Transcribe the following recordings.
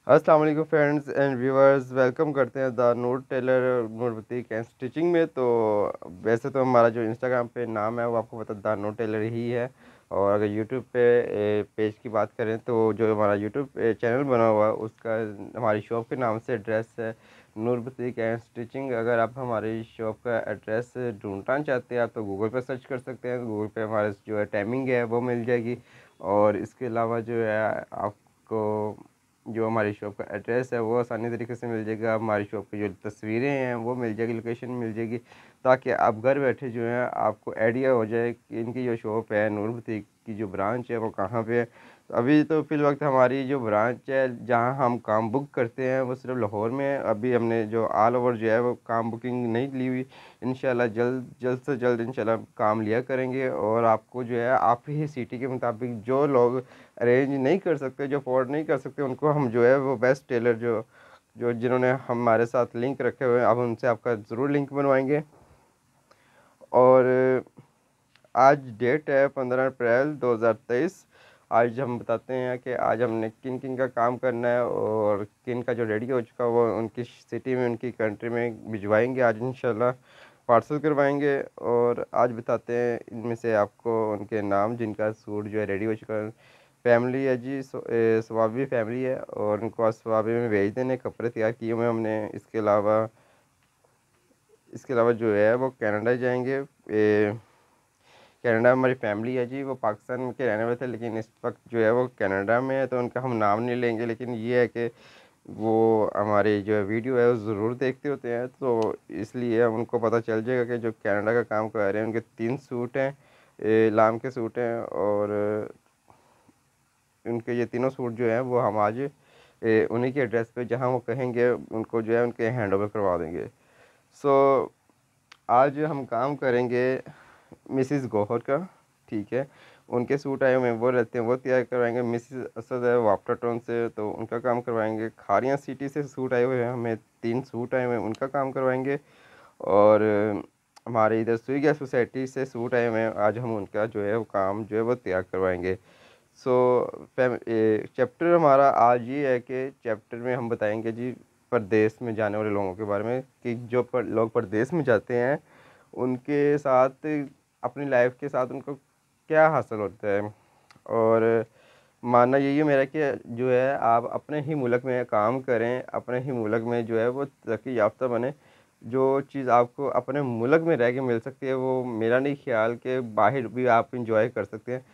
अस्सलाम वालेकुम friends and viewers, welcome करते हैं the Noor tailor Noor boutique and stitching में। तो वैसे तो हमारा जो इंस्टाग्राम पे नाम है वो आपको पता द नूर टेलर ही है। और अगर यूट्यूब पे पेज की बात करें तो जो हमारा यूट्यूब चैनल बना हुआ है उसका हमारी शॉप के नाम से एड्रेस है नूर बुटीक एंड स्टिचिंग। अगर आप हमारी शॉप का एड्रेस ढूंढना चाहते हैं आप तो गूगल पर सर्च कर सकते हैं। गूगल पे हमारे जो है टाइमिंग है वो मिल जाएगी। और इसके अलावा जो है आपको जो हमारी शॉप का एड्रेस है वो आसानी तरीके से मिल जाएगा। हमारी शॉप की जो तस्वीरें हैं वो मिल जाएगी, लोकेशन मिल जाएगी, ताकि आप घर बैठे जो है आपको आइडिया हो जाए कि इनकी जो शॉप है नूर बुटीक की जो ब्रांच है वो कहाँ पे है। अभी तो फिल वक्त हमारी जो ब्रांच है जहाँ हम काम बुक करते हैं वो सिर्फ लाहौर में है। अभी हमने जो ऑल ओवर जो है वो काम बुकिंग नहीं ली हुई। इंशाल्लाह जल्द जल्द से जल्द इंशाल्लाह काम लिया करेंगे। और आपको जो है आप ही सिटी के मुताबिक जो लोग अरेंज नहीं कर सकते, जो अफोर्ड नहीं कर सकते, उनको हम जो है वो बेस्ट टेलर जो जो जिन्होंने हमारे साथ लिंक रखे हुए हैं अब उनसे आपका ज़रूर लिंक बनवाएंगे। और आज डेट है 15 अप्रैल 2023। आज हम बताते हैं कि आज हमने किन किन का काम करना है और किन का जो रेडी हो चुका है वो उनकी सिटी में उनकी कंट्री में भिजवाएंगे। आज इंशाल्लाह पार्सल करवाएंगे। और आज बताते हैं इनमें से आपको उनके नाम जिनका सूट जो है रेडी हो चुका है। फैमिली है जी, स्वाबी फैमिली है और उनको आज स्वाबी में भेज देने कपड़े तैयार किए हुए हैं हमने। इसके अलावा जो है वो कनाडा जाएंगे। कनाडा में हमारी फैमिली है जी, वो पाकिस्तान के रहने वाले थे लेकिन इस वक्त जो है वो कनाडा में है, तो उनका हम नाम नहीं लेंगे। लेकिन ये है कि वो हमारी जो वीडियो है वो ज़रूर देखते होते हैं, तो इसलिए हम उनको पता चल जाएगा कि जो कनाडा का काम कर रहे हैं उनके 3 सूट हैं, लाम के सूट हैं। और उनके ये तीनों सूट जो हैं वो हम आज उन्हीं के एड्रेस पे जहाँ वो कहेंगे उनको जो है उनके हैंड ओवर करवा देंगे। सो आज हम काम करेंगे मिसिज़ गौहर का, ठीक है। उनके सूट आए हुए हैं वो रहते हैं वो तैयार करवाएंगे। मिसिज़ असद है वाफ्टा टाउन से, तो उनका काम करवाएंगे। खारियाँ सिटी से सूट आए हुए हैं, हमें 3 सूट आए हुए हैं, उनका काम करवाएंगे। और हमारे इधर सुईगा सोसाइटी से सूट आए हुए हैं, आज हम उनका जो है वो काम जो है वो तैयार करवाएंगे। सो चैप्टर हमारा आज ये है कि चैप्टर में हम बताएंगे जी परदेश में जाने वाले लोगों के बारे में, कि जो लोग परदेश में जाते हैं उनके साथ अपनी लाइफ के साथ उनको क्या हासिल होता है। और मानना यही है मेरा कि जो है आप अपने ही मुल्क में काम करें, अपने ही मुल्क में जो है वो तरक्की याफ्ता बने। जो चीज़ आपको अपने मुल्क में रह के मिल सकती है वो मेरा नहीं ख्याल कि बाहर भी आप इंजॉय कर सकते हैं।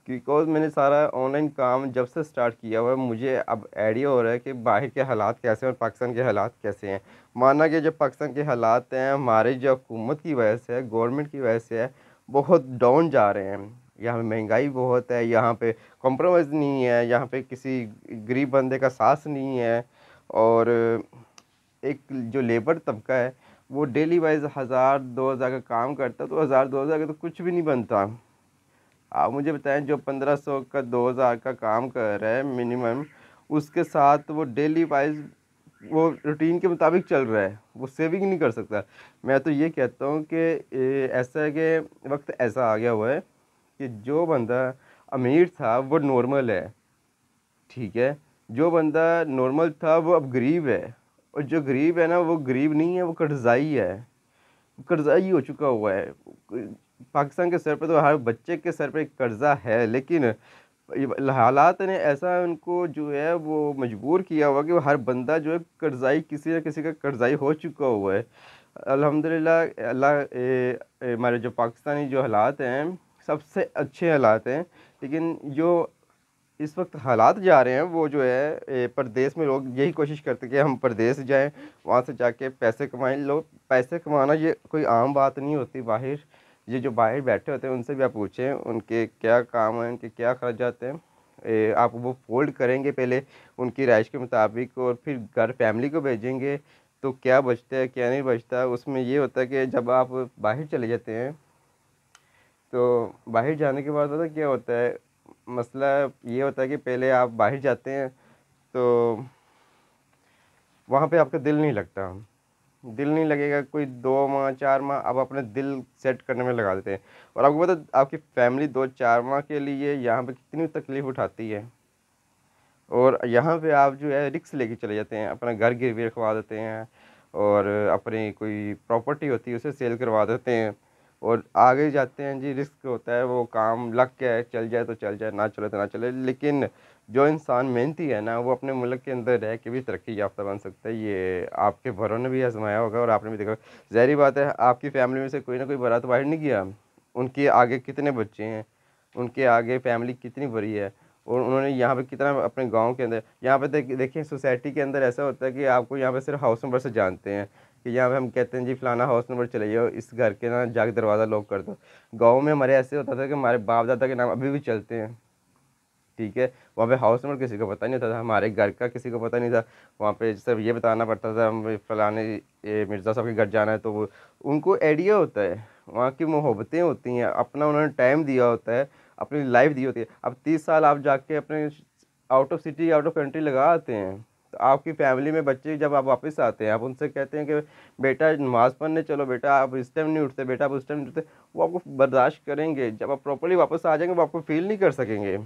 बिकॉज़ मैंने सारा ऑनलाइन काम जब से स्टार्ट किया हुआ है मुझे अब आइडिया हो रहा है कि बाहर के हालात कैसे हैं और पाकिस्तान के हालात कैसे हैं। माना कि जो पाकिस्तान के हालात हैं हमारी जो हुकूमत की वजह से है, गवर्नमेंट की वजह से है, बहुत डाउन जा रहे हैं। यहाँ पे महंगाई बहुत है, यहाँ पे कॉम्प्रोमाइज़ नहीं है, यहाँ पे किसी गरीब बंदे का साथ नहीं है। और एक जो लेबर तबका है वो डेली वाइज 1000-2000 का काम करता है, तो 1000-2000 का तो कुछ भी नहीं बनता। आप मुझे बताएं जो 1500 का 2000 का काम कर रहा है मिनिमम, उसके साथ वो डेली वाइज वो रूटीन के मुताबिक चल रहा है, वो सेविंग नहीं कर सकता। मैं तो ये कहता हूँ कि ऐसा है कि वक्त ऐसा आ गया हुआ है कि जो बंदा अमीर था वो नॉर्मल है, ठीक है। जो बंदा नॉर्मल था वो अब गरीब है, और जो गरीब है ना वो गरीब नहीं है, वो कर्ज़ाई है, कर्ज़ाई हो चुका हुआ है। पाकिस्तान के सर पे तो हर बच्चे के सर पे कर्ज़ा है, लेकिन ये हालात ने ऐसा उनको जो है वो मजबूर किया हुआ कि वो हर बंदा जो है कर्ज़ाई किसी न किसी का कर्ज़ाई हो चुका हुआ है। अल्हम्दुलिल्लाह हमारे जो पाकिस्तानी जो हालात हैं सबसे अच्छे हालात हैं। लेकिन जो इस वक्त हालात जा रहे हैं वो जो है परदेश में लोग यही कोशिश करते हैं कि हम परदेश जाएं, वहाँ से जाके पैसे कमाएं। लोग पैसे कमाना ये कोई आम बात नहीं होती बाहर। ये जो बाहर बैठे होते हैं उनसे भी आप पूछें उनके क्या काम हैं, उनके क्या खर्चात हैं। आप वो फोल्ड करेंगे पहले उनकी राइश के मुताबिक और फिर घर फैमिली को भेजेंगे, तो क्या बचता है क्या नहीं बचता। उसमें ये होता है कि जब आप बाहर चले जाते हैं तो बाहर जाने के बाद पता क्या होता है, मसला ये होता है कि पहले आप बाहर जाते हैं तो वहाँ पे आपका दिल नहीं लगता। दिल नहीं लगेगा, कोई 2 माह 4 माह आप अपने दिल सेट करने में लगा देते हैं। और आपको पता आपकी फैमिली 2-4 माह के लिए यहाँ पे कितनी तकलीफ़ उठाती है। और यहाँ पे आप जो है रिस्क लेके चले जाते हैं, अपना घर गिरवी रखवा देते हैं और अपनी कोई प्रॉपर्टी होती है उसे सेल करवा देते हैं और आगे जाते हैं जी। रिस्क होता है, वो काम लग के है, चल जाए तो चल जाए, ना चले तो ना चले। लेकिन जो इंसान मेहनती है ना, वो अपने मुल्क के अंदर रह के भी तरक्की याफ्ता बन सकता है। ये आपके बड़ों ने भी आजमाया होगा और आपने भी देखा। ज़ाहिर बात है, आपकी फैमिली में से कोई ना कोई बड़ा तो बाहर नहीं गया। उनके आगे कितने बच्चे हैं, उनके आगे फैमिली कितनी बड़ी है, और उन्होंने यहाँ पे कितना अपने गांव के अंदर, यहाँ पे देखिए सोसाइटी के अंदर ऐसा होता है कि आपको यहाँ पे सिर्फ हाउस नंबर से जानते हैं कि यहाँ पे हम कहते हैं जी फलाना हाउस नंबर चले जाओ, इस घर के ना जाके दरवाज़ा लॉक कर दो। गाँव में हमारे ऐसे होता था कि हमारे बाप दादा के नाम अभी भी चलते हैं, ठीक है। वहाँ पे हाउस नंबर किसी को पता नहीं होता था, हमारे घर का किसी को पता नहीं था। वहाँ पे सिर्फ ये बताना पड़ता था हम फलाने मिर्ज़ा साहब के घर जाना है, तो वो उनको आइडिया होता है, वहाँ की मोहब्बतें होती हैं, अपना उन्होंने टाइम दिया होता है, अपनी लाइफ दी होती है। अब 30 साल आप जाके अपने out of city out of country लगा आते हैं, तो आपकी फैमिली में बच्चे जब आप वापस आते हैं, आप उनसे कहते हैं कि बेटा नमाज़ पढ़ने चलो, बेटा आप इस टाइम नहीं उठते, बेटा आप उस टाइम नहीं उठते, वो आपको बर्दाश्त करेंगे। जब आप प्रॉपरली वापस आ जाएंगे वो आपको फील नहीं कर सकेंगे।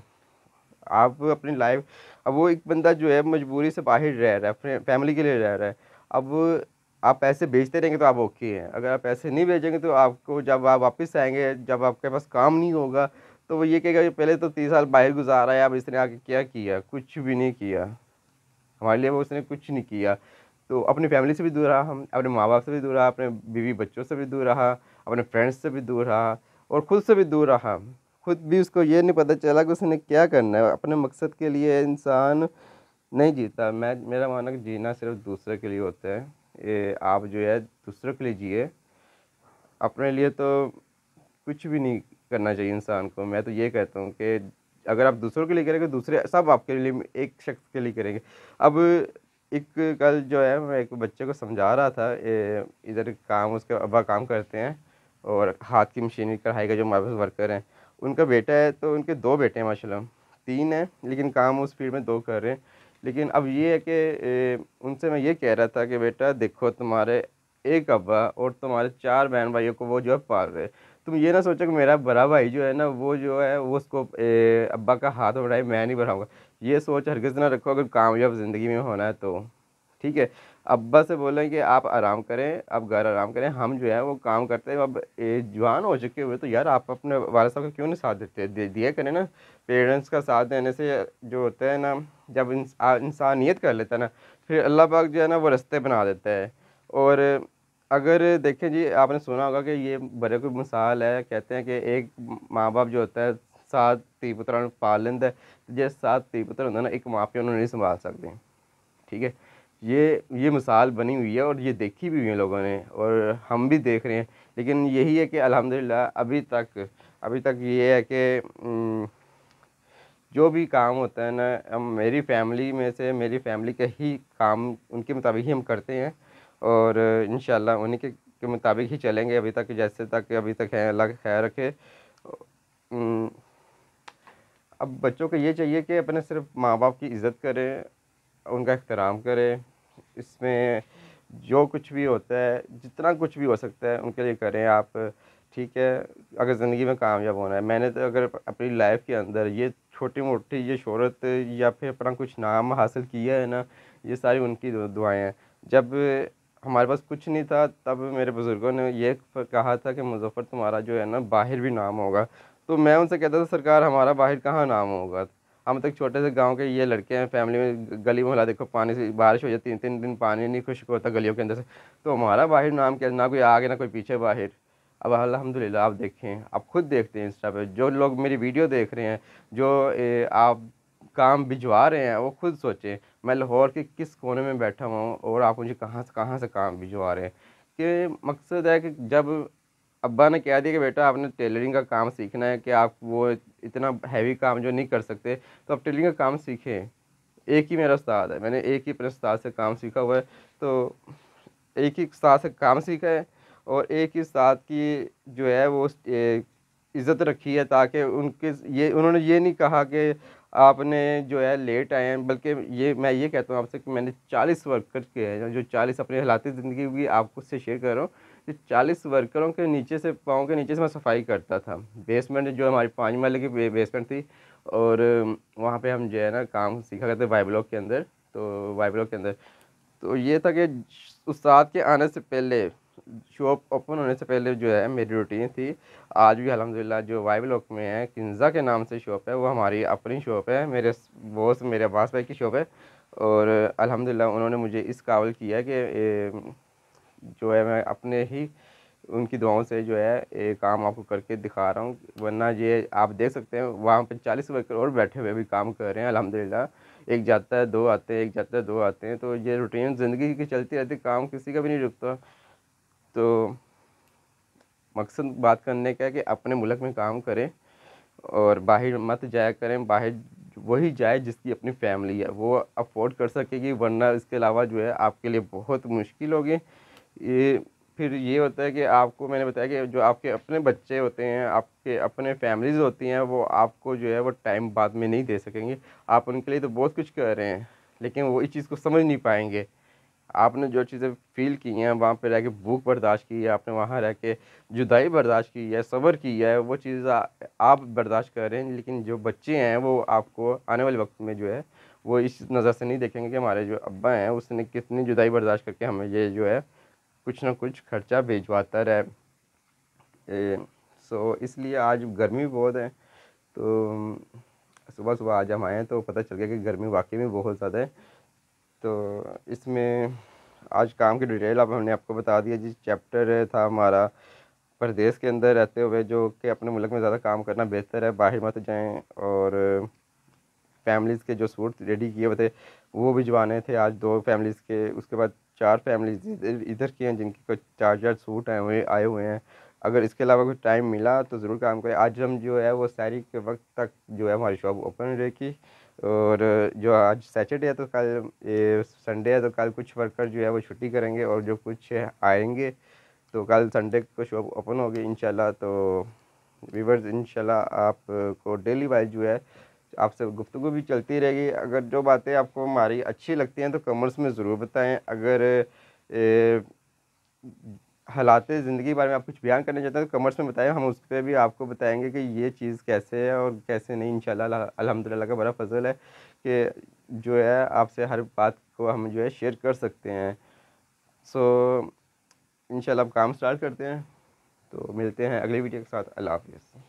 आप अपनी लाइफ, अब वो एक बंदा जो है मजबूरी से बाहर रह रहा है, अपने फैमिली के लिए रह रहा है। अब आप पैसे भेजते रहेंगे तो आप ओके हैं, अगर आप पैसे नहीं भेजेंगे तो आपको जब आप वापस आएंगे, जब आपके पास काम नहीं होगा, तो वो ये कहेगा कि पहले तो 30 साल बाहर गुजारा है, अब इसने आके क्या किया, कुछ भी नहीं किया हमारे लिए, वो उसने कुछ नहीं किया। तो अपनी फैमिली से भी दूर रहा, हम अपने माँ बाप से भी दूर रहा, अपने बीवी बच्चों से भी दूर रहा, अपने फ्रेंड्स से भी दूर रहा और खुद से भी दूर रहा। खुद भी उसको ये नहीं पता चला कि उसने क्या करना है। अपने मकसद के लिए इंसान नहीं जीता। मैं मेरा मानना है कि जीना सिर्फ दूसरे के लिए होता है। ये आप जो है दूसरों के लिए जिए, अपने लिए तो कुछ भी नहीं करना चाहिए इंसान को। मैं तो ये कहता हूँ कि अगर आप दूसरों के लिए करेंगे, दूसरे सब आपके लिए, एक शख्स के लिए करेंगे। अब एक कल जो है मैं एक बच्चे को समझा रहा था, इधर काम उसके अब्बा काम करते हैं और हाथ की मशीनरी कढ़ाई का जो हमारे पास वर्कर हैं, उनका बेटा है, तो उनके दो बेटे हैं माशाल्लाह, तीन हैं लेकिन काम उस फील्ड में दो कर रहे हैं। लेकिन अब ये है कि उनसे मैं ये कह रहा था कि बेटा देखो, तुम्हारे एक अब्बा और तुम्हारे चार बहन भाइयों को वो जो है पाल रहे। तुम ये ना सोचो कि मेरा बड़ा भाई जो है ना, वो जो है वो उसको अब्बा का हाथ बढ़ाए, मैं नहीं बढ़ाऊंगा। ये सोच हरगिज़ ना रखो अगर कामयाब ज़िंदगी में होना है तो, ठीक है। अब्बा से बोलें कि आप आराम करें, आप घर आराम करें, हम जो है वो काम करते हैं। अब जवान हो चुके हुए तो यार आप अपने वालिद साहब का क्यों नहीं साथ देते, दिया करें ना। पेरेंट्स का साथ देने से जो होता है ना, जब इंसान नियत कर लेता है ना, फिर अल्लाह पाक जो है ना वो रास्ते बना देता है। और अगर देखें जी, आपने सुना होगा कि ये बड़े कोई मिसाल है, कहते हैं कि एक माँ बाप जो होता है 7 धी पुत्रां ਨੂੰ पाल लेंदा है, जे 7 धी पुत्र होंदे ना, एक माँ प्यो ਨੂੰ नहीं संभाल सकते, ठीक है। ये मिसाल बनी हुई है और ये देखी भी हुई है लोगों ने और हम भी देख रहे हैं। लेकिन यही है कि अल्हम्दुलिल्लाह अभी तक ये है कि जो भी काम होता है ना, हम मेरी फैमिली में से, मेरी फैमिली के ही काम उनके मुताबिक ही हम करते हैं और इंशाल्लाह उन्हीं के मुताबिक ही चलेंगे अभी तक, जैसे तक अभी तक है, अल्लाह का खैर रखे। अम, अब बच्चों को ये चाहिए कि अपने सिर्फ माँ बाप की इज़्ज़त करें, उनका एहतराम करें। इसमें जो कुछ भी होता है, जितना कुछ भी हो सकता है उनके लिए करें आप, ठीक है। अगर ज़िंदगी में कामयाब होना है, मैंने तो अगर अपनी लाइफ के अंदर ये छोटी मोटी ये शोहरत या फिर अपना कुछ नाम हासिल किया है ना, ये सारी उनकी दुआएं हैं। जब हमारे पास कुछ नहीं था तब मेरे बुज़ुर्गों ने ये कहा था कि मुज़फ़्फ़र तुम्हारा जो है ना बाहर भी नाम होगा। तो मैं उनसे कहता था सरकार हमारा बाहर कहाँ नाम होगा, हम तो एक छोटे से गांव के ये लड़के हैं, फैमिली में गली मोहल्ला देखो, पानी से बारिश हो जाती है 3 3 दिन पानी नहीं खुश्क होता गलियों के अंदर से। तो हमारा बाहर नाम क्या, ना कोई आगे ना कोई पीछे बाहर। अब अल्हम्दुलिल्लाह आप देखें, आप खुद देखते हैं इंस्टा पे जो लोग मेरी वीडियो देख रहे हैं, जो आप काम भिजवा रहे हैं, वो खुद सोचें मैं लाहौर के किस कोने में बैठा हुआ हूँ और आप मुझे कहाँ से काम भिजवा रहे हैं। कि मकसद है कि जब अब्बा ने कह दिया कि बेटा आपने टेलरिंग का काम सीखना है, कि आप वो इतना हैवी काम जो नहीं कर सकते, तो आप टेलरिंग का काम सीखें। एक ही मेरा उस्ताद है, मैंने एक ही अपने उस्ताद से काम सीखा हुआ है। तो एक ही उस्ताद से काम सीखा है और एक ही उस्ताद की जो है वो इज़्ज़त रखी है, ताकि उनके ये उन्होंने ये नहीं कहा कि आपने जो है लेट आए हैं, बल्कि ये मैं ये कहता हूँ आपसे कि मैंने 40 वर्कर के हैं, जो 40 अपनी हालाती ज़िंदगी की आपको से शेयर कर रहा हूँ कि 40 वर्करों के नीचे से, पाँव के नीचे से मैं सफाई करता था। बेसमेंट जो हमारी 5 महले की बेसमेंट थी, और वहाँ पे हम जो है ना काम सीखा करते वाई ब्लॉक के अंदर। तो वाई ब्लॉक के अंदर तो ये था कि उस्ताद के आने से पहले, शॉप ओपन होने से पहले जो है मेरी रूटीन थी। आज भी अल्हम्दुलिल्लाह जो वाई ब्लॉक में है, किंजा के नाम से शॉप है, वो हमारी अपनी शॉप है, मेरे बॉस मेरे अब्बास भाई की शॉप है। और अल्हम्दुलिल्लाह उन्होंने मुझे इस काबिल किया है कि जो है मैं अपने ही उनकी दुआओं से जो है ये काम आपको करके दिखा रहा हूँ। वरना ये आप देख सकते हैं वहाँ पे 40 वर्कर और बैठे हुए भी काम कर रहे हैं अल्हम्दुलिल्लाह। एक जाता है दो आते हैं, एक जाता है दो आते हैं। तो ये रूटीन ज़िंदगी की चलती रहती, काम किसी का भी नहीं रुकता। तो मकसद बात करने का है कि अपने मुल्क में काम करें और बाहर मत जाया करें। बाहर वही जाए जिसकी अपनी फैमिली है, वो अफोर्ड कर सकेगी, वरना इसके अलावा जो है आपके लिए बहुत मुश्किल होगी। ये फिर ये होता है कि आपको मैंने बताया कि जो आपके अपने बच्चे होते हैं, आपके अपने फैमिलीज़ होती हैं, वो आपको जो है वो टाइम बाद में नहीं दे सकेंगे। आप उनके लिए तो बहुत कुछ कर रहे हैं, लेकिन वो इस चीज़ को समझ नहीं पाएंगे। आपने जो चीज़ें फ़ील की हैं, वहाँ पे रह के भूख बर्दाश्त की है आपने, वहाँ रह के जुदाई बर्दाश्त की है, सब्र की है, वो चीज़ आप बर्दाश्त कर रहे हैं। लेकिन जो बच्चे हैं वो आपको आने वाले वक्त में जो है वो इस नज़र से नहीं देखेंगे कि हमारे जो अब्बा हैं उसने कितनी जुदाई बर्दाश्त करके हमें ये जो है कुछ ना कुछ खर्चा भिजवाता रहे। सो इसलिए आज गर्मी बहुत है। तो सुबह सुबह आज हम आए हैं तो पता चल गया कि गर्मी वाकई में बहुत ज़्यादा है। तो इसमें आज काम की डिटेल अब हमने आपको बता दिया। जिस चैप्टर था हमारा परदेश के अंदर रहते हुए, जो कि अपने मुल्क में ज़्यादा काम करना बेहतर है, बाहर मत जाएं। और फैमिलीज़ के जो सूट रेडी किए हुए थे वो भिजवाने थे आज 2 फैमिलीज़ के। उसके बाद 4 फैमिलीज़ इधर इधर की हैं जिनके कुछ 4-4 सूट आए हुए हैं। अगर इसके अलावा कुछ टाइम मिला तो ज़रूर काम करें। आज हम जो है वो सहरी के वक्त तक जो है हमारी शॉप ओपन रहेगी। और जो आज सैटरडे है तो कल ये संडे है तो कल कुछ वर्कर जो है वो छुट्टी करेंगे, और जो कुछ आएंगे तो कल संडे को शॉप ओपन होगी इंशाल्लाह। तो व्यूवर्स इंशाल्लाह आपको डेली वाइज जो है आपसे गुफ्तगू भी चलती रहेगी। अगर जो बातें आपको हमारी अच्छी लगती हैं तो कमेंट्स में ज़रूर बताएं। अगर हालात ज़िंदगी के बारे में आप कुछ बयान करना चाहते हैं तो कमेंट्स में बताएं, हम उस पर भी आपको बताएंगे कि ये चीज़ कैसे है और कैसे नहीं। इंशाल्लाह अल्हम्दुलिल्लाह का बड़ा फजल है कि जो है आपसे हर बात को हम जो है शेयर कर सकते हैं। सो इंशाल्लाह अब काम स्टार्ट करते हैं। तो मिलते हैं अगली वीडियो के साथ। अल्लाह हाफिज़।